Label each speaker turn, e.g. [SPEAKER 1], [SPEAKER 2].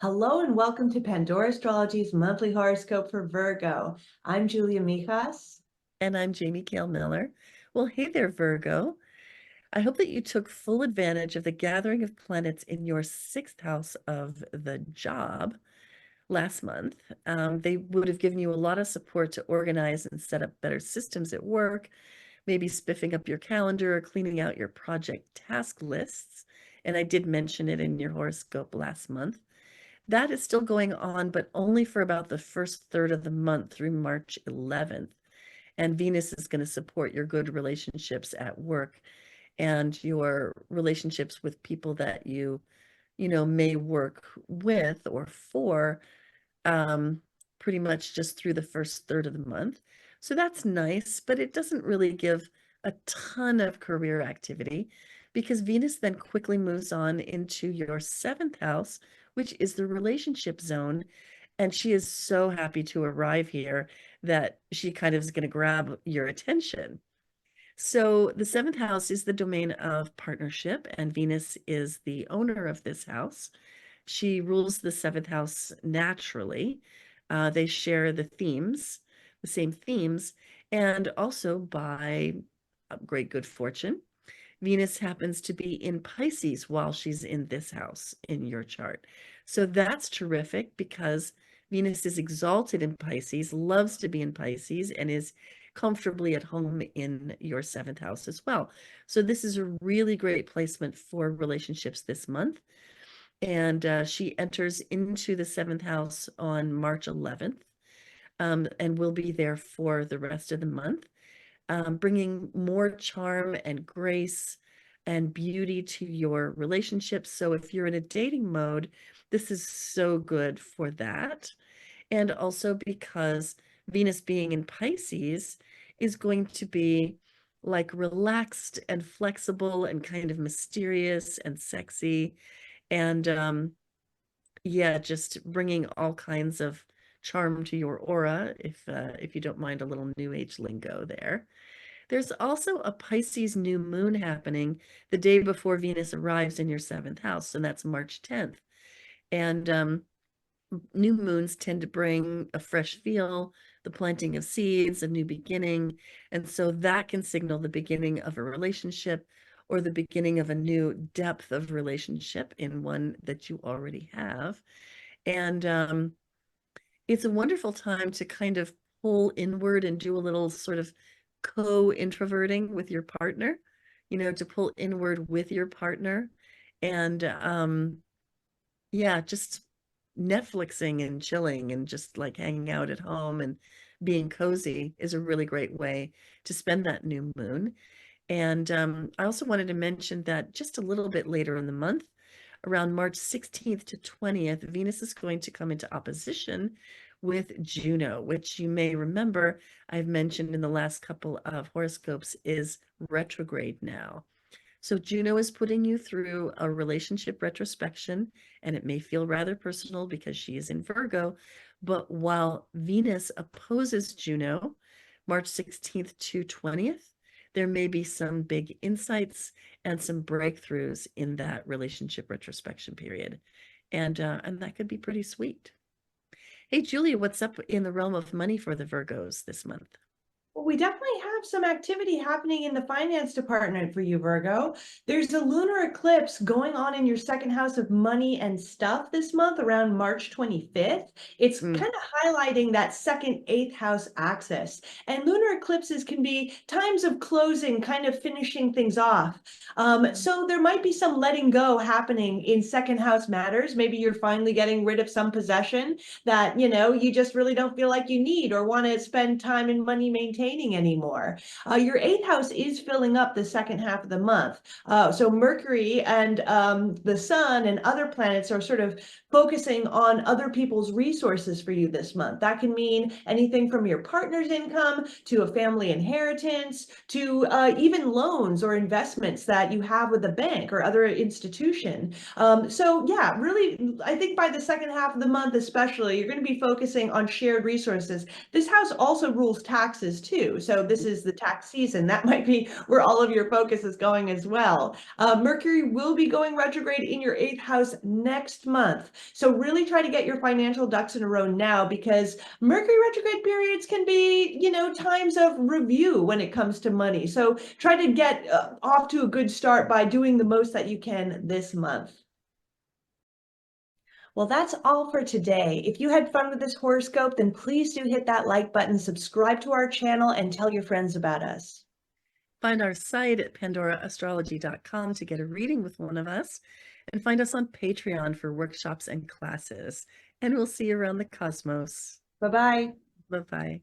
[SPEAKER 1] Hello and welcome to Pandora Astrology's monthly horoscope for Virgo. I'm Julia Mijas.
[SPEAKER 2] And I'm Jamie Kale Miller. Well, hey there, Virgo. I hope that you took full advantage of the gathering of planets in your sixth house of the job last month. They would have given you a lot of support to organize and set up better systems at work, maybe spiffing up your calendar or cleaning out your project task lists. And I did mention it in your horoscope last month. That is still going on, but only for about the first third of the month through March 11th. And Venus is going to support your good relationships at work and your relationships with people that you may work with or for, pretty much just through the first third of the month. So that's nice, but it doesn't really give a ton of career activity because Venus then quickly moves on into your seventh house, which is the relationship zone. And she is so happy to arrive here that she kind of is going to grab your attention. So the seventh house is the domain of partnership, and Venus is the owner of this house. She rules the seventh house naturally. They share the same themes, and also by great good fortune, Venus happens to be in Pisces while she's in this house in your chart. So that's terrific because Venus is exalted in Pisces, loves to be in Pisces, and is comfortably at home in your seventh house as well. So this is a really great placement for relationships this month. And she enters into the seventh house on March 11th, and will be there for the rest of the month, bringing more charm and grace and beauty to your relationships. So if you're in a dating mode, this is so good for that. And also because Venus being in Pisces is going to be like relaxed and flexible and kind of mysterious and sexy. And yeah, just bringing all kinds of charm to your aura, if you don't mind a little new age lingo there. There's also a Pisces new moon happening the day before Venus arrives in your seventh house, and that's March 10th. And new moons tend to bring a fresh feel, the planting of seeds, a new beginning. And so that can signal the beginning of a relationship or the beginning of a new depth of relationship in one that you already have. And it's a wonderful time to kind of pull inward and do a little sort of co-introverting with your partner, to pull inward with your partner. And yeah, just Netflixing and chilling and just like hanging out at home and being cozy is a really great way to spend that new moon. And I also wanted to mention that just a little bit later in the month, around March 16th to 20th, Venus is going to come into opposition with Juno, which you may remember I've mentioned in the last couple of horoscopes is retrograde now. So Juno is putting you through a relationship retrospection, and it may feel rather personal because she is in Virgo. But while Venus opposes Juno, March 16th to 20th, there may be some big insights and some breakthroughs in that relationship retrospection period. And that could be pretty sweet. Hey, Julia, what's up in the realm of money for the Virgos this month?
[SPEAKER 1] Well, we definitely have some activity happening in the finance department for you, Virgo. There's a lunar eclipse going on in your second house of money and stuff this month around March 25th. It's
[SPEAKER 2] Mm.
[SPEAKER 1] kind of highlighting that second eighth house axis. And lunar eclipses can be times of closing, kind of finishing things off. So there might be some letting go happening in second house matters. Maybe you're finally getting rid of some possession that, you just really don't feel like you need or want to spend time and money maintaining anymore. Your eighth house is filling up the second half of the month. So Mercury and the sun and other planets are sort of focusing on other people's resources for you this month. That can mean anything from your partner's income to a family inheritance to even loans or investments that you have with a bank or other institution. So yeah, really, I think by the second half of the month, especially, you're going to be focusing on shared resources. This house also rules taxes too. So this is the tax season. That might be where all of your focus is going as well. Mercury will be going retrograde in your 8th house next month. So really try to get your financial ducks in a row now, because Mercury retrograde periods can be, times of review when it comes to money. So try to get off to a good start by doing the most that you can this month. Well, that's all for today. If you had fun with this horoscope, then please do hit that like button, subscribe to our channel, and tell your friends about us.
[SPEAKER 2] Find our site at pandoraastrology.com to get a reading with one of us, and find us on Patreon for workshops and classes. And we'll see you around the cosmos.
[SPEAKER 1] Bye-bye.
[SPEAKER 2] Bye-bye.